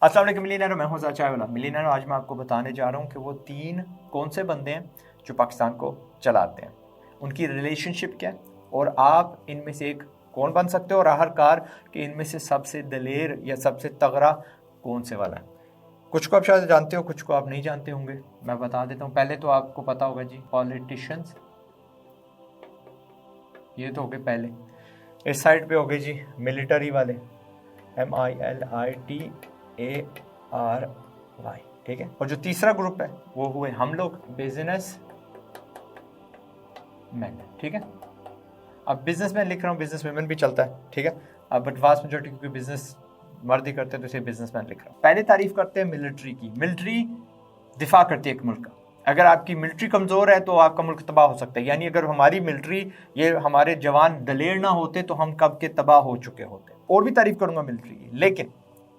अस्सलाम वालेकुम मिलियनेयर, मैं हूं चाय मिलियनेयर। आज मैं आपको बताने जा रहा हूं कि वो 3 कौन से बंदे हैं जो पाकिस्तान को चलाते हैं, उनकी रिलेशनशिप क्या है और आप इनमें से एक कौन बन सकते हो और आखिरकार कि इनमें से सबसे दलेर या सबसे तगड़ा कौन से वाला है। कुछ को आप शायद जानते हो, कुछ को आप नहीं जानते होंगे। मैं बता देता हूँ। पहले तो आपको पता होगा जी, पॉलिटिशियंस, ये तो हो गए पहले। इस साइड पे हो गए जी मिलिट्री वाले, MILITARY, ठीक है। और जो तीसरा ग्रुप है वो हुए हम लोग, बिजनेस मैन, ठीक है। अब बिजनेसमैन लिख रहा हूँ, बिजनेस वुमेन भी चलता है, ठीक है। अब बट वास्ट मेजोरिटी क्योंकि बिजनेस मर्द ही करते हैं तो इसे बिजनेसमैन लिख रहा हूँ। पहले तारीफ करते हैं मिलिट्री की। मिलिट्री दिफा करती है एक मुल्क का। अगर आपकी मिलिट्री कमजोर है तो आपका मुल्क तबाह हो सकता है। यानी अगर हमारी मिलिट्री, ये हमारे जवान दलेर ना होते तो हम कब के तबाह हो चुके होते। और भी तारीफ करूंगा मिलिट्री की, लेकिन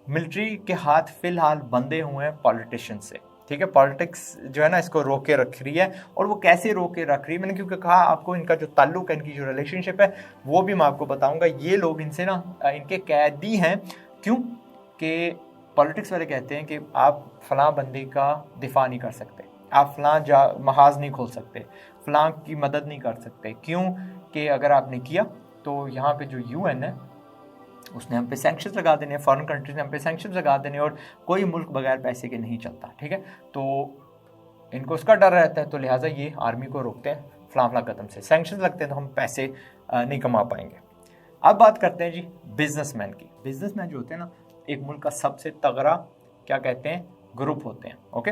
मिलिट्री के हाथ फिलहाल बंधे हुए हैं पॉलिटिशियन से, ठीक है। पॉलिटिक्स जो है ना, इसको रोके रख रही है। और वो कैसे रोके रख रही है, मैंने क्योंकि कहा आपको इनका जो ताल्लुक है, इनकी जो रिलेशनशिप है वो भी मैं आपको बताऊंगा। ये लोग इनसे ना, इनके कैदी हैं। क्यों कि पॉलिटिक्स वाले कहते हैं कि आप फलां बंदे का दिफा नहीं कर सकते, आप फलां महाज नहीं खोल सकते, फलां की मदद नहीं कर सकते। क्यों कि अगर आपने किया तो यहाँ पे जो UN है उसने हम पे सैंक्शंस लगा देने, फॉरेन कंट्रीज ने हम पे सैंक्शंस लगा देने, और कोई मुल्क बगैर पैसे के नहीं चलता, ठीक है। तो इनको उसका डर रहता है, तो लिहाजा ये आर्मी को रोकते हैं फलां कदम से। सैंक्शंस लगते हैं तो हम पैसे नहीं कमा पाएंगे। अब बात करते हैं जी बिजनेसमैन की। बिजनेसमैन जो होते हैं ना, एक मुल्क का सबसे तगड़ा क्या कहते हैं ग्रुप होते हैं, ओके।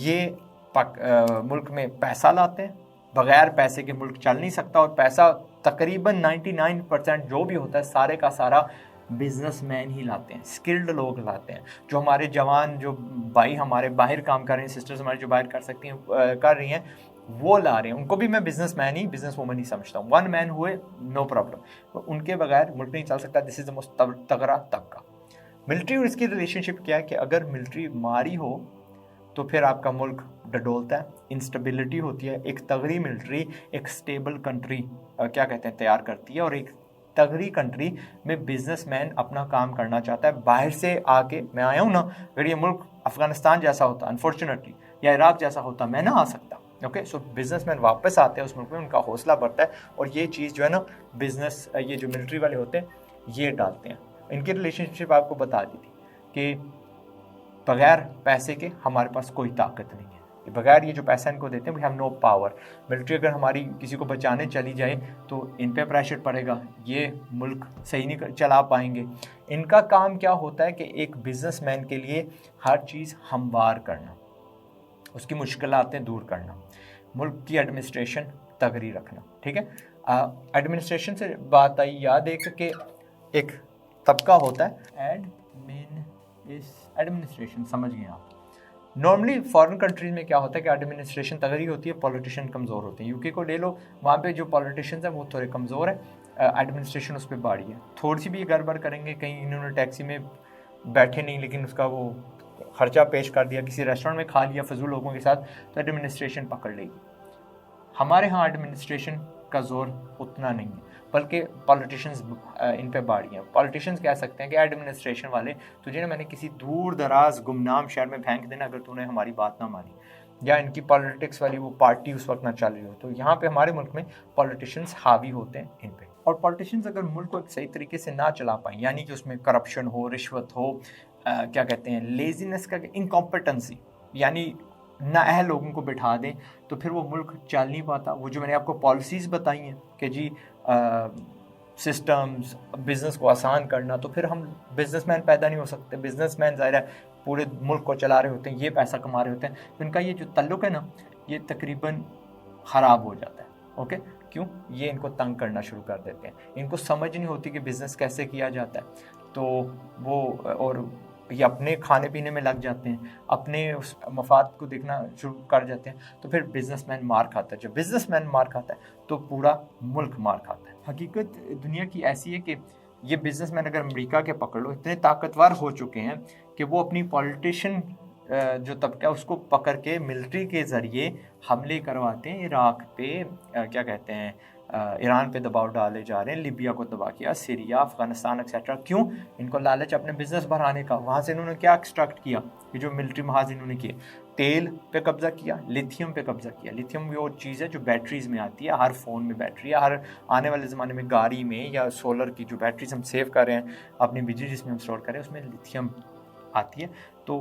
ये मुल्क में पैसा लाते हैं। बगैर पैसे के मुल्क चल नहीं सकता, और पैसा तकरीबन 99% जो भी होता है सारे का सारा बिजनेसमैन ही लाते हैं, स्किल्ड लोग लाते हैं। जो हमारे जवान, जो भाई हमारे बाहर काम कर रहे हैं, सिस्टर्स हमारे जो बाहर कर सकती हैं कर रही हैं, वो ला रहे हैं। उनको भी मैं बिजनेसमैन ही, बिजनेस वूमन ही समझता हूँ। 1 मैन हुए नो प्रॉब्लम, तो उनके बगैर मुल्क नहीं चल सकता। दिस इज द मोस्ट तगड़ा तबका। मिलिट्री और इसकी रिलेशनशिप क्या है कि अगर मिलिट्री मारी हो तो फिर आपका मुल्क डडोलता है, इंस्टेबिलिटी होती है। एक तगड़ी मिलिट्री एक स्टेबल कंट्री क्या कहते हैं तैयार करती है, और एक तगड़ी कंट्री में बिजनेसमैन अपना काम करना चाहता है। बाहर से आके, मैं आया हूँ ना, अगर ये मुल्क अफगानिस्तान जैसा होता अनफॉर्चुनेटली, या इराक जैसा होता, मैं ना आ सकता, ओके। सो बिजनेसमैन वापस आते हैं उस मुल्क में, उनका हौसला बढ़ता है, और ये चीज़ जो है ना बिजनेस, ये जो मिलिट्री वाले होते हैं ये डालते हैं। इनकी रिलेशनशिप आपको बता दी थी कि बगैर पैसे के हमारे पास कोई ताकत नहीं है। बगैर ये जो पैसा इनको देते हैं, we have no power. Military अगर हमारी किसी को बचाने चली जाए तो इन पे प्रेशर पड़ेगा, ये मुल्क सही नहीं चला पाएंगे। इनका काम क्या होता है कि एक बिजनेसमैन के लिए हर चीज़ हमवार करना, उसकी मुश्किलातें दूर करना, मुल्क की एडमिनिस्ट्रेशन तगड़ी रखना, ठीक है। एडमिनिस्ट्रेशन से बात आई, याद एक कि एक तबका होता है एडमिनिस्ट्रेशन, समझ गए आप। नॉर्मली फॉरेन कंट्रीज में क्या होता है कि एडमिनिस्ट्रेशन तगड़ी होती है, पॉलिटिशियन कमज़ोर होते हैं। यूके को ले लो, वहाँ पे जो पॉलिटिशियंस हैं वो थोड़े कमज़ोर है, एडमिनिस्ट्रेशन उस पर बाड़ी है। थोड़ी सी भी गड़बड़ करेंगे, कहीं इन्होंने टैक्सी में बैठे नहीं लेकिन उसका वो खर्चा पेश कर दिया, किसी रेस्टोरेंट में खा लिया फजूल लोगों के साथ, तो एडमिनिस्ट्रेशन पकड़ लेगी। हमारे यहाँ एडमिनिस्ट्रेशन का जोर उतना नहीं है, बल्कि पॉलिटिशियंस इन पे बाड़ी हैं। पॉलिटिशियंस कह सकते हैं कि एडमिनिस्ट्रेशन वाले, तुझे ना मैंने किसी दूर दराज गुमनाम शहर में फेंक देना अगर तूने हमारी बात ना मानी, या इनकी पॉलिटिक्स वाली वो पार्टी उस वक्त ना चल रही हो। तो यहाँ पे हमारे मुल्क में पॉलिटिशियंस हावी होते हैं इन पे। और पॉलिटिशियंस अगर मुल्क को एक सही तरीके से ना चला पाएँ, यानी कि उसमें करप्शन हो, रिश्वत हो, क्या कहते हैं लेजीनेस का, इनकॉम्पिटेंसी, यानी नाअहल लोगों को बिठा दें, तो फिर वो मुल्क चल नहीं पाता। वो जो मैंने आपको पॉलिसीज़ बताई हैं कि जी सिस्टम्स, बिज़नेस को आसान करना, तो फिर हम बिजनेसमैन पैदा नहीं हो सकते। बिजनेसमैन ज़ाहिर है पूरे मुल्क को चला रहे होते हैं, ये पैसा कमा रहे होते हैं, तो इनका ये जो तल्लुक है ना, ये तकरीबन ख़राब हो जाता है, ओके। क्यों? ये इनको तंग करना शुरू कर देते हैं, इनको समझ नहीं होती कि बिज़नेस कैसे किया जाता है, तो वो और ये अपने खाने पीने में लग जाते हैं, अपने उस मफाद को देखना शुरू कर जाते हैं, तो फिर बिजनेसमैन मार खाता है। जब बिजनेसमैन मार खाता है तो पूरा मुल्क मार खाता है। हकीकत दुनिया की ऐसी है कि ये बिजनेसमैन अगर अमेरिका के पकड़ लो, इतने ताकतवर हो चुके हैं कि वो अपनी पॉलिटिशियन जो तबका उसको पकड़ के मिलिट्री के ज़रिए हमले करवाते हैं इराक पे, क्या कहते हैं ईरान पे दबाव डाले जा रहे हैं, लीबिया को तबाह किया, सीरिया, अफगानिस्तान एक्सेट्रा। क्यों? इनको लालच अपने बिजनेस बढ़ाने का। वहाँ से इन्होंने क्या एक्सट्रैक्ट किया? ये जो मिलिट्री महाज इन्होंने किए, तेल पे कब्जा किया, लिथियम पे कब्जा किया। लिथियम वो चीज़ है जो बैटरीज में आती है, हर फ़ोन में बैटरी है, हर आने वाले ज़माने में गाड़ी में या सोलर की जो बैटरीज हम सेव कर रहे हैं, अपनी बिजली जिसमें हम स्टोर करें, उसमें लिथियम आती है। तो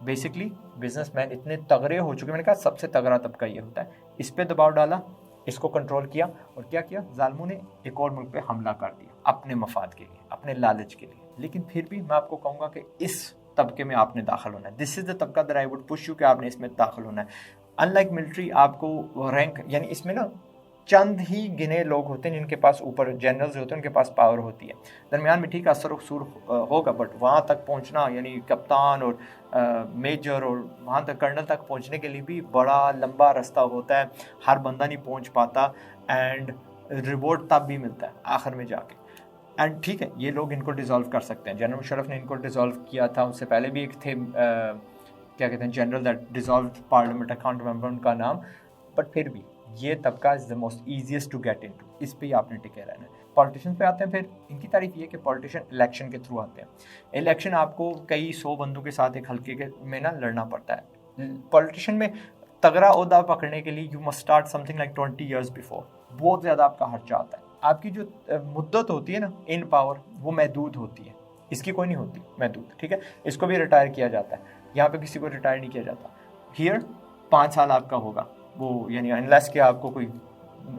बेसिकली बिजनेसमैन इतने तगड़े हो चुके, मैंने कहा सबसे तगड़ा तबका ये होता है। इस पे दबाव डाला, इसको कंट्रोल किया, और क्या किया? जालिमों ने एक और मुल्क पे हमला कर दिया अपने मफाद के लिए, अपने लालच के लिए। लेकिन फिर भी मैं आपको कहूँगा कि इस तबके में आपने दाखिल होना है। दिस इज द तबका that I would push you कि आपने इसमें दाखिल होना है। अनलाइक मिलिट्री, आपको रैंक, यानी इसमें ना चंद ही गिने लोग होते हैं जिनके पास ऊपर जनरल्स होते हैं, उनके पास पावर होती है। दरमियान में ठीक असर वसूर होगा, बट वहाँ तक पहुँचना, यानी कप्तान और मेजर और वहाँ तक कर्नल तक पहुँचने के लिए भी बड़ा लंबा रास्ता होता है। हर बंदा नहीं पहुँच पाता, एंड रिवॉर्ड तब भी मिलता है आखिर में जाके। एंड ठीक है, ये लोग इनको डिसॉल्व कर सकते हैं। जनरल मुशर्रफ ने इनको डिसॉल्व किया था, उससे पहले भी एक थे क्या कहते हैं, general that dissolve parliament, I can't remember उनका नाम। बट फिर भी ये तबका is the most easiest to get into, इस पे ही आपने टिके रहना है। पॉलिटिशियन पे आते हैं। फिर इनकी तारीफ ये कि पॉलिटिशियन इलेक्शन के थ्रू आते हैं। इलेक्शन आपको कई 100 बंदों के साथ एक हल्के के में ना लड़ना पड़ता है। पॉलिटिशियन में तगड़ा ओहदा पकड़ने के लिए you must start something like 20 years before. बहुत ज़्यादा आपका खर्चा आता है। आपकी जो मुद्दत होती है ना इन पावर, वो महदूद होती है। इसकी कोई नहीं होती महदूद, ठीक है। इसको भी रिटायर किया जाता है, यहाँ पे किसी को रिटायर नहीं किया जाता। हियर 5 साल आपका होगा वो, यानी अनलेस कि आपको कोई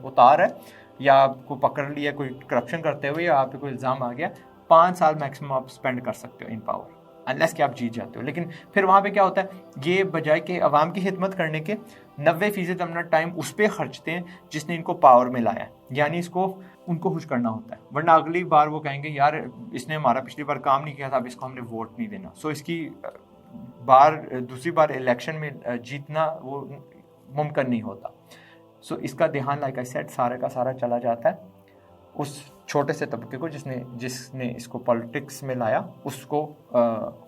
उतार है या आपको पकड़ लिया कोई करप्शन करते हुए या आप पे कोई इल्ज़ाम आ गया, 5 साल मैक्सिमम आप स्पेंड कर सकते हो इन पावर, अनलेस कि आप जीत जाते हो। लेकिन फिर वहाँ पे क्या होता है, ये बजाय कि अवाम की खिदमत करने के 90% अपना टाइम उस पर खर्चते हैं जिसने इनको पावर में लाया है, यानी इसको उनको खुश करना होता है। वरना अगली बार वो कहेंगे यार इसने हमारा पिछली बार काम नहीं किया था, अब इसको हमने वोट नहीं देना। सो इसकी दूसरी बार इलेक्शन में जीतना वो मुमकिन नहीं होता। सो इसका ध्यान, लाइक आई सेड, सारे का सारा चला जाता है उस छोटे से तबके को जिसने इसको पॉलिटिक्स में लाया, उसको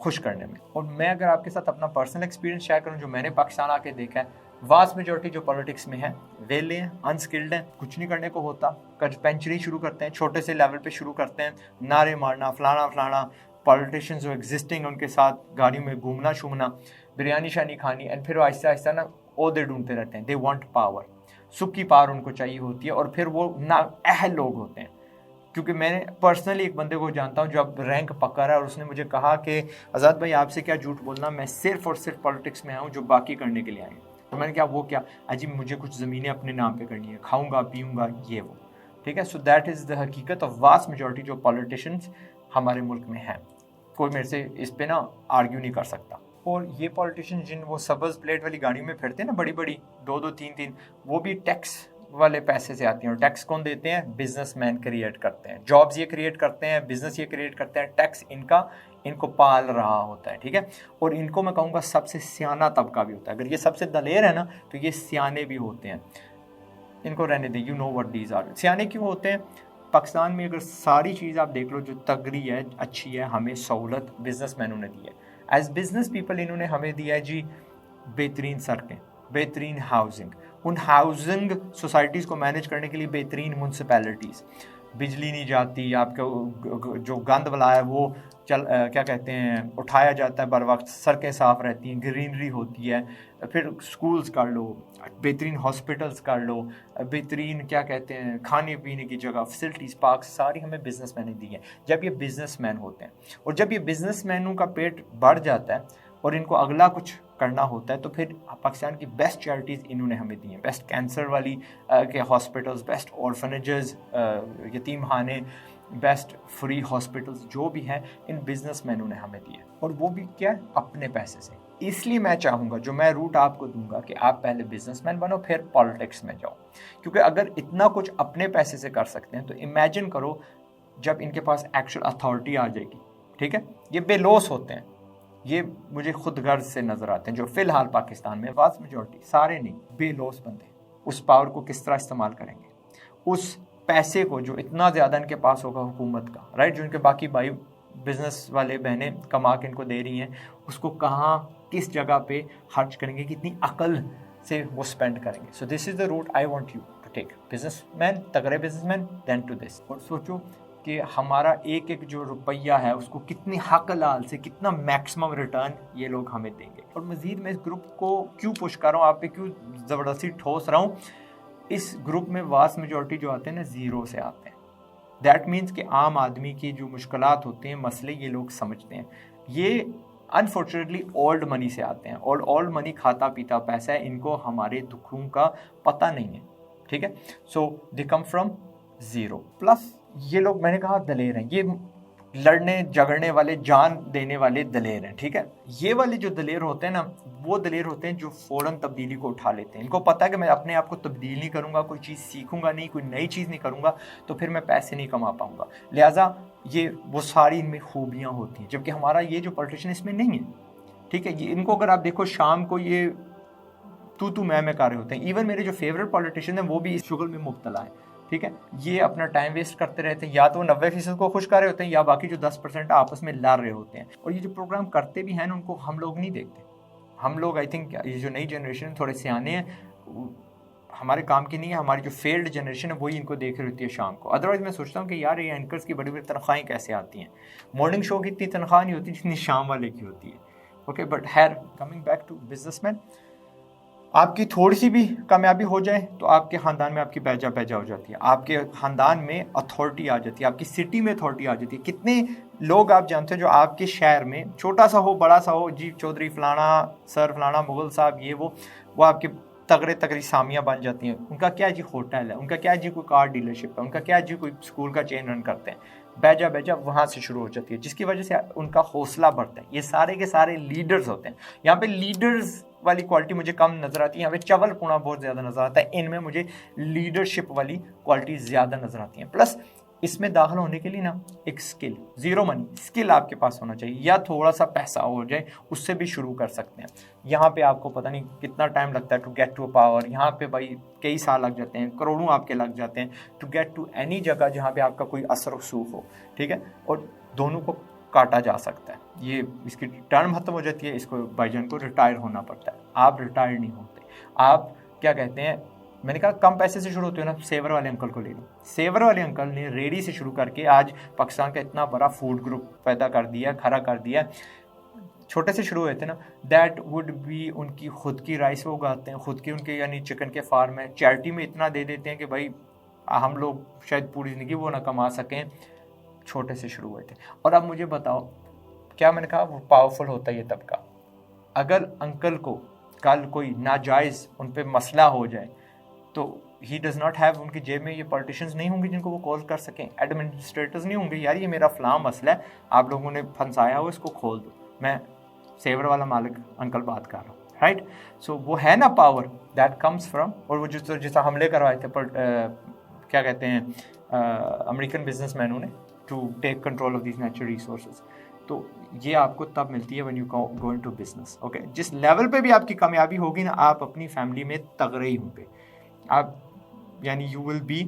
खुश करने में। और मैं अगर आपके साथ अपना पर्सनल एक्सपीरियंस शेयर करूं, जो मैंने पाकिस्तान आके देखा है, वास्ट मेजॉरिटी जो पॉलिटिक्स में है वेले हैं, अनस्किल्ड हैं, कुछ नहीं करने को होता, कर्जपेंचरी शुरू करते हैं, छोटे से लेवल पे शुरू करते हैं, नारे मारना, फलाना पॉलिटिशियंस जो एग्जिस्टिंग उनके साथ गाड़ी में घूमना शूमना, बिरयानी शानी खानी, एंड फिर आहिस्ता आहिस्ता ना ओहदे ढूंढते रहते हैं। दे वांट पावर, सुख की पावर उनको चाहिए होती है, और फिर वो ना अहल लोग होते हैं। क्योंकि मैंने पर्सनली एक बंदे को जानता हूँ जो अब रैंक पकड़ रहा है, और उसने मुझे कहा कि आज़ाद भाई आपसे क्या झूठ बोलना, मैं सिर्फ और सिर्फ पॉलिटिक्स में आया हूँ जो बाकी करने के लिए आए हैं। तो मैंने कहा वो क्या? अजी मुझे कुछ ज़मीनें अपने नाम पे करनी है, खाऊंगा पीऊँगा ये वो, ठीक है। सो दैट इज़ द हकीकत ऑफ वास्ट मेजॉरिटी जो पॉलिटिशियंस हमारे मुल्क में हैं। कोई मेरे से इस पर ना आर्ग्यू नहीं कर सकता। और ये पॉलिटिशियन जिन वो सब्ज़ प्लेट वाली गाड़ियों में फिरते हैं ना, बड़ी बड़ी 2-2 3-3, वो भी टैक्स वाले पैसे से आती हैं। और टैक्स कौन देते हैं? बिजनेसमैन क्रिएट करते हैं, जॉब्स ये क्रिएट करते हैं, बिजनेस ये क्रिएट करते हैं, टैक्स इनको पाल रहा होता है, ठीक है। और इनको मैं कहूँगा सबसे सियाना तबका भी होता है। अगर ये सबसे दलेर है ना, तो ये सियाने भी होते हैं। इनको रहने दें, you know what these are. सियाने क्यों होते हैं? पाकिस्तान में अगर सारी चीज़ आप देख लो जो तगड़ी है, अच्छी है, हमें सहूलत बिजनेसमैनों ने दी है। एज बिजनेस पीपल इन्होंने हमें दिया है जी बेहतरीन सड़कें, बेहतरीन हाउसिंग, उन हाउसिंग सोसाइटीज़ को मैनेज करने के लिए बेहतरीन म्यूनसिपैलिटीज़, बिजली नहीं जाती, आपका जो गंद वाला है वो क्या कहते हैं उठाया जाता है बर वक्त, सड़कें साफ़ रहती हैं, ग्रीनरी होती है, फिर स्कूल्स कर लो, बेहतरीन हॉस्पिटल्स कर लो, बेहतरीन क्या कहते हैं खाने पीने की जगह, फैसिलिटीज़, पार्क, सारी हमें बिजनेसमैन ने दी है जब ये बिजनेसमैन होते हैं। और जब ये बिजनेसमैनों का पेट बढ़ जाता है और इनको अगला कुछ करना होता है, तो फिर पाकिस्तान की बेस्ट चैरिटीज़ इन्होंने हमें दी हैं। बेस्ट कैंसर वाली के हॉस्पिटल्स, बेस्ट ऑर्फनेजेस, यतीम खाने, बेस्ट फ्री हॉस्पिटल्स जो भी हैं, इन बिजनेसमैनों ने हमें दिए, और वो भी क्या, अपने पैसे से। इसलिए मैं चाहूँगा, जो मैं रूट आपको दूंगा, कि आप पहले बिजनेसमैन बनो फिर पॉलिटिक्स में जाओ। क्योंकि अगर इतना कुछ अपने पैसे से कर सकते हैं, तो इमेजिन करो जब इनके पास एक्चुअल अथॉरिटी आ जाएगी, ठीक है। ये बेलौस होते हैं, ये मुझे खुद गर्ज से नज़र आते हैं, जो फ़िलहाल पाकिस्तान में वास्ट मेजॉरिटी, सारे नहीं, बेलौस बंदे उस पावर को किस तरह इस्तेमाल करेंगे, उस पैसे को जो इतना ज़्यादा इनके पास होगा हुकूमत का, राइट, जो इनके बाकी भाई बिजनेस वाले बहनें कमा के इनको दे रही हैं, उसको कहाँ किस जगह पे खर्च करेंगे, कितनी अकल से वो स्पेंड करेंगे। So this is the route I want you to ठीक, बिजनेसमैन, तगड़े बिजनेसमैन, देन टू दिस। और सोचो कि हमारा एक एक जो रुपया है उसको कितनी हक लाल से कितना मैक्सिमम रिटर्न ये लोग हमें देंगे। और मजीद मैं इस ग्रुप को क्यों पुश कर रहा हूँ, आप पे क्यों ज़बरदस्ती ठोस रहा हूँ, इस ग्रुप में वास्ट मेजॉरिटी जो आते हैं ना ज़ीरो से आते हैं। दैट मीन्स कि आम आदमी की जो मुश्किलात होते हैं, मसले ये लोग समझते हैं। ये अनफॉर्चुनेटली ओल्ड मनी से आते हैं, और ओल्ड मनी खाता पीता पैसा है, इनको हमारे दुखों का पता नहीं है, ठीक है। सो दे कम फ्रॉम ज़ीरो। प्लस ये लोग, मैंने कहा दलेर हैं, ये लड़ने झगड़ने वाले, जान देने वाले दलेर हैं, ठीक है। ये वाले जो दलेर होते हैं ना, वो दलेर होते हैं जो फ़ौरन तब्दीली को उठा लेते हैं। इनको पता है कि मैं अपने आप को तब्दील नहीं करूँगा, कोई चीज़ सीखूंगा नहीं, कोई नई चीज़ नहीं करूँगा, तो फिर मैं पैसे नहीं कमा पाऊँगा। लिहाजा ये वो सारी इनमें खूबियाँ होती हैं, जबकि हमारा ये जो पॉलिटिशियन इसमें नहीं है, ठीक है। ये इनको अगर आप देखो शाम को ये तू मैं कर रहे होते हैं। इवन मेरे जो फेवरेट पॉलिटिशियन हैं वो भी इस शुगल में मुब्तला है, ठीक है। ये अपना टाइम वेस्ट करते रहते हैं, या तो 90% को खुश कर रहे होते हैं, या बाकी जो 10% आपस में लड़ रहे होते हैं। और ये जो प्रोग्राम करते भी हैं ना, उनको हम लोग नहीं देखते। हम लोग, आई थिंक ये जो नई जनरेशन थोड़े सियाने हैं, हमारे काम की नहीं है, हमारी जो फेल्ड जनरेशन है वही इनको देख रही होती है शाम को। अदरवाइज मैं सोचता हूँ कि यार ये एंकर्स की बड़ी बड़ी तनख्वाहें कैसे आती हैं। मॉर्निंग शो की इतनी तनख्वाह नहीं होती जितनी शाम वाले की होती है, okay. But here coming back to businessman, आपकी थोड़ी सी भी कामयाबी हो जाए तो आपके ख़ानदान में आपकी पैजा हो जाती है, आपके ख़ानदान में अथॉरिटी आ जाती है, आपकी सिटी में अथॉरिटी आ जाती है। कितने लोग आप जानते हो जो आपके शहर में, छोटा सा हो बड़ा सा हो, जी चौधरी फलाना, सर फलाना, मुगल साहब, ये वो आपके तगड़ी सामियाँ बन जाती हैं। उनका क्या जी होटल है, उनका क्या जी कोई कार डीलरशिप है, उनका क्या जी कोई स्कूल का चेन रन करते हैं। बैजा वहाँ से शुरू हो जाती है, जिसकी वजह से उनका हौसला बढ़ता है। ये सारे के सारे लीडर्स होते हैं। यहाँ पे लीडर्स वाली क्वालिटी मुझे कम नज़र आती है, यहाँ पे चवलपुना बहुत ज़्यादा नज़र आता है। इनमें मुझे लीडरशिप वाली क्वालिटी ज़्यादा नज़र आती हैं। प्लस इसमें दाखिल होने के लिए ना एक स्किल, ज़ीरो मनी स्किल आपके पास होना चाहिए, या थोड़ा सा पैसा हो जाए, उससे भी शुरू कर सकते हैं। यहाँ पे आपको पता नहीं कितना टाइम लगता है टू गेट टू पावर। यहाँ पे भाई कई साल लग जाते हैं, करोड़ों आपके लग जाते हैं टू गेट टू एनी जगह जहाँ पे आपका कोई असर रसूख हो, ठीक है। और दोनों को काटा जा सकता है। ये इसकी टर्म खत्म हो जाती है, इसको भाईजान को रिटायर होना पड़ता है। आप रिटायर नहीं होते, आप क्या कहते हैं, मैंने कहा कम पैसे से शुरू होते हो ना। सेवर वाले अंकल को ले लो, सेवर वाले अंकल ने रेडी से शुरू करके आज पाकिस्तान का इतना बड़ा फूड ग्रुप पैदा कर दिया, खड़ा कर दिया। छोटे से शुरू हुए थे ना, दैट वुड बी उनकी खुद की राइस वो उगाते हैं, खुद की उनके यानी चिकन के फार्म है, चैरिटी में इतना दे देते हैं कि भाई हम लोग शायद पूरी ज़िंदगी वो ना कमा सकें। छोटे से शुरू हुए थे। और अब मुझे बताओ, क्या मैंने कहा वो पावरफुल होता है ये तबका। अगर अंकल को कल कोई नाजायज़ उन पर मसला हो जाए तो ही डज़ नॉट हैव, उनकी जेब में ये पॉलिटिशियंस नहीं होंगे जिनको वो कॉल कर सकें, एडमिनिस्ट्रेटर्स नहीं होंगे, यार ये मेरा फ़लाँ मसला है, आप लोगों ने फंसाया हो, इसको खोल दो। मैं सेवर वाला मालिक अंकल बात कर रहा हूँ, राइट। सो वो है ना पावर दैट कम्स फ्रॉम। और वो जिस हमले करवाए थे क्या कहते हैं अमेरिकन बिजनेसमैनों ने to take control of these natural resources, तो ये आपको तब मिलती है when you go into business, okay. जिस लेवल पे भी आपकी कामयाबी होगी ना, आप अपनी फैमिली में तगड़े ही होंगे, आप यानी यू विल बी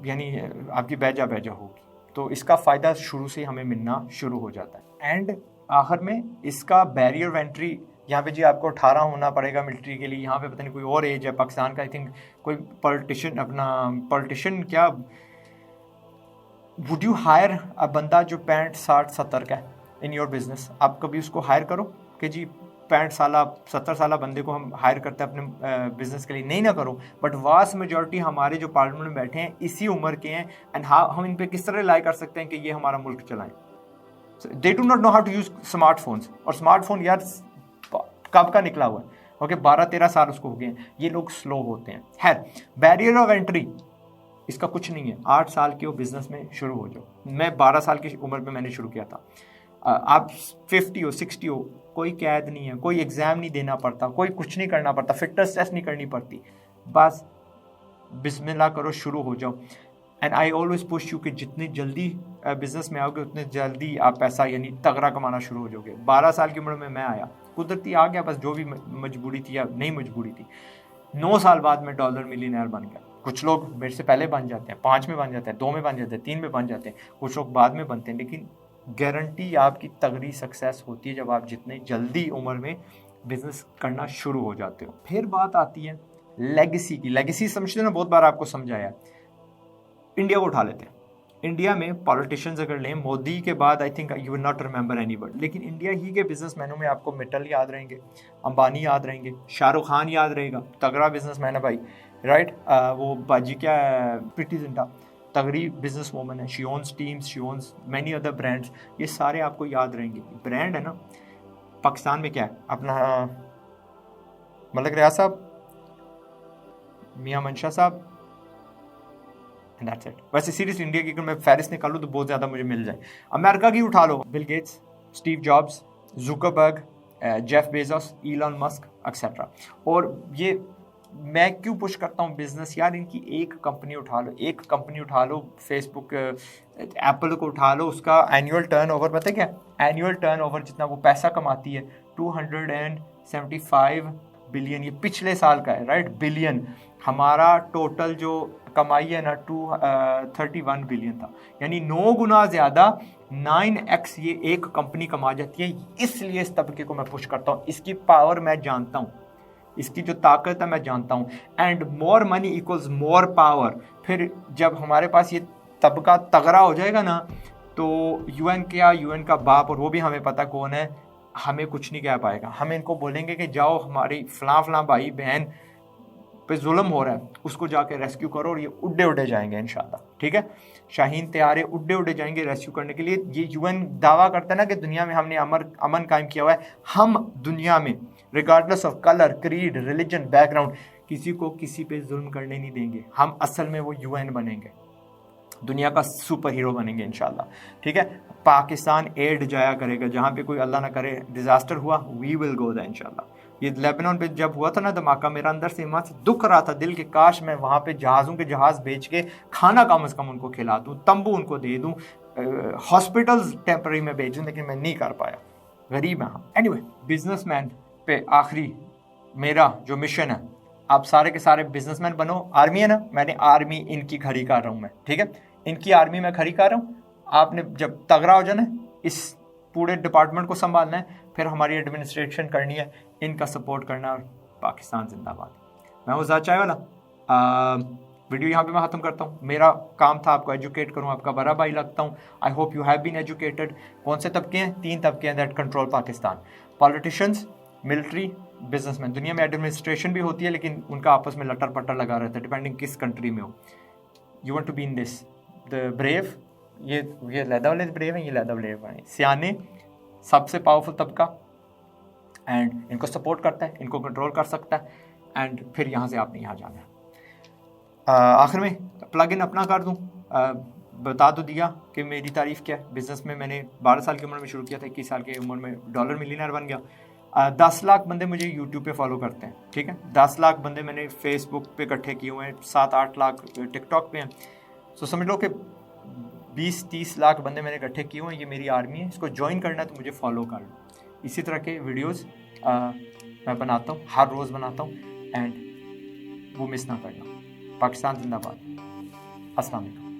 यानी आपकी बैजा होगी। तो इसका फ़ायदा शुरू से हमें मिलना शुरू हो जाता है। एंड आखिर में इसका बैरियर ऑफ एंट्री, यहाँ पे जी आपको 18 होना पड़ेगा मिलिट्री के लिए, यहाँ पे पता नहीं कोई और एज है पाकिस्तान का, आई थिंक कोई पॉलिटिशियन क्या, वुड यू हायर अ बंदा जो 65, 60, 70 का है इन योर बिजनेस, आप कभी उसको हायर करो कि जी 65 साल 70 साल बंदे को हम हायर करते हैं अपने बिजनेस के लिए? नहीं ना करो। बट वास्ट मेजॉरिटी हमारे जो पार्लियामेंट में बैठे हैं इसी उम्र के हैं, एंड हम इन पे किस तरह रिलाई कर सकते हैं कि ये हमारा मुल्क चलाएं? They do not know how to use smartphones, और स्मार्टफोन यार कब का निकला हुआ है, ओके 12-13 साल उसको हो गए हैं। ये लोग स्लो होते हैं। है बैरियर ऑफ एंट्री इसका कुछ नहीं है, 8 साल के हो बिजनेस में शुरू हो जाओ। मैं 12 साल की उम्र में मैंने शुरू किया था। आप 50 हो 60 हो, कोई कैद नहीं है, कोई एग्ज़ाम नहीं देना पड़ता, कोई कुछ नहीं करना पड़ता, फिटनेस टेस्ट नहीं करनी पड़ती, बस बिस्मिल्लाह करो, शुरू हो जाओ। And I always push you कि जितनी जल्दी बिजनेस में आओगे उतने जल्दी आप पैसा यानी तगड़ा कमाना शुरू हो जाओगे। 12 साल की उम्र में मैं आया, कुदरती आ गया, बस जो भी मजबूरी थी या नहीं मजबूरी थी। 9 साल बाद मैं डॉलर मिलियनर बन गया। कुछ लोग मेरे से पहले बन जाते हैं, 5 में बन जाते हैं, 2 में बन जाते हैं, 3 में बन जाते हैं, कुछ लोग बाद में बनते हैं। लेकिन गारंटी आपकी तगड़ी सक्सेस होती है जब आप जितने जल्दी उम्र में बिजनेस करना शुरू हो जाते हो। फिर बात आती है लेगेसी की, लेगेसी समझते ना, बहुत बार आपको समझाया। इंडिया को उठा लेते हैं, इंडिया में पॉलिटिशियंस अगर लें, मोदी के बाद I think you will not remember anybody, लेकिन इंडिया ही के बिजनेसमैनों में आपको मित्तल याद रहेंगे, अंबानी याद रहेंगे, शाहरुख खान याद रहेगा, तगड़ा बिजनेसमैन है भाई, राइट। वो बाजी क्या है, प्रीति जिंटा, तगड़ी बिजनेस वूमन है, she owns teams, she owns many other brands, ये सारे आपको याद रहेंगे। ब्रांड है ना। पाकिस्तान में क्या है अपना, मलिक रियाज साहब, मियां मंशा साहब, That's it. वैसे सीरियसली इंडिया की अगर मैं फहरिस्त निकालूं तो बहुत ज़्यादा मुझे मिल जाए। अमेरिका की उठा लो, Bill Gates, Steve Jobs, Zuckerberg, Jeff Bezos, Elon Musk etcetera. और ये मैं क्यों पुश करता हूँ बिजनेस, यार इनकी एक कंपनी उठा लो, एक कंपनी उठा लो, फेसबुक, एप्पल को उठा लो, उसका एनुअल टर्नओवर पता है क्या, एनुअल टर्नओवर जितना वो पैसा कमाती है 275 बिलियन, ये पिछले साल का है, राइट, बिलियन। हमारा टोटल जो कमाई है ना 231 बिलियन था, यानी 9 गुना ज़्यादा, 9x ये एक कंपनी कमा जाती है। इसलिए इस तबके को मैं पुश करता हूँ, इसकी पावर मैं जानता हूँ, इसकी जो ताकत है मैं जानता हूँ। And more money equals more power. फिर जब हमारे पास ये तबका तगड़ा हो जाएगा ना, तो यूएन क्या, यूएन का बाप, और वो भी हमें पता कौन है, हमें कुछ नहीं कह पाएगा। हम इनको बोलेंगे कि जाओ हमारी फलां भाई बहन पे जुल्म हो रहा है, उसको जाके रेस्क्यू करो, और ये उड्डे उड्डे जाएंगे इंशाल्लाह, ठीक है। शाहीन तैयारे उड्डे उड्डे जाएंगे रेस्क्यू करने के लिए। ये यूएन दावा करता है ना कि दुनिया में हमने अमन कायम किया हुआ है। हम दुनिया में regardless of colour, creed, religion, background, किसी को किसी पे जुल्म करने नहीं देंगे। हम असल में वो यूएन बनेंगे, दुनिया का सुपर हीरो बनेंगे इंशाल्लाह, ठीक है। पाकिस्तान एड जाया करेगा जहाँ पे कोई अल्लाह ना करे डिजास्टर हुआ, वी विल गो दैट इंशाल्लाह। ये लेबनान पे जब हुआ था ना धमाका, मेरा अंदर से इमान से दुख रहा था दिल के, काश मैं वहाँ पे जहाज़ों के जहाज़ बेच के खाना कम से कम उनको खिला दूँ, तंबू उनको दे दूँ, हॉस्पिटल्स टेम्पररी में भेज दूँ, लेकिन मैं नहीं कर पाया, गरीब है हम। एनीवे, बिजनेसमैन पे आखिरी मेरा जो मिशन है, आप सारे के सारे बिजनेसमैन बनो। आर्मी है ना, मैंने आर्मी इनकी खड़ी कर रहा हूँ मैं, ठीक है, इनकी आर्मी में खड़ी कर रहा हूँ। आपने जब तगड़ा हो जाना, इस पूरे डिपार्टमेंट को संभालना है, फिर हमारी एडमिनिस्ट्रेशन करनी है, इनका सपोर्ट करना, और पाकिस्तान जिंदाबाद। मैं वो चाय वाला वीडियो यहाँ पे मैं ख़त्म करता हूँ। मेरा काम था आपको एजुकेट करूँ, आपका बड़ा भाई लगता हूँ। I hope you have been educated. कौन से तबके हैं? 3 तबके हैं that control Pakistan, politicians, military, businessman. दुनिया में एडमिनिस्ट्रेशन भी होती है, लेकिन उनका आपस में लटर पटर लगा रहता है, डिपेंडिंग किस कंट्री में हो। You want to be in this the brave, ये लैदा वाले ब्रेव हैं, ये लैदा वाले हैं, सियाने, सबसे पावरफुल तबका, एंड इनको सपोर्ट करता है, इनको कंट्रोल कर सकता है, एंड फिर यहाँ से आपने यहाँ जाना है। आखिर में प्लग इन अपना कर दूँ, बता तो दिया कि मेरी तारीफ़ क्या है। बिज़नेस में मैंने 12 साल की उम्र में शुरू किया था, 21 साल की उम्र में डॉलर मिलियनर बन गया। 10 लाख बंदे मुझे यूट्यूब पे फॉलो करते हैं, ठीक है। 10 लाख बंदे मैंने फेसबुक पे इकट्ठे किए हुए हैं, 7-8 लाख टिकटॉक पे हैं। सो समझ लो कि 20-30 लाख बंदे मैंने इकट्ठे किए हुए हैं। ये मेरी आर्मी है, इसको ज्वाइन करना है तो मुझे फॉलो कर लो। इसी तरह के वीडियोस मैं बनाता हूँ, हर रोज़ बनाता हूँ, एंड वो मिस ना करना। पाकिस्तान जिंदाबाद। अस्सलाम वालेकुम।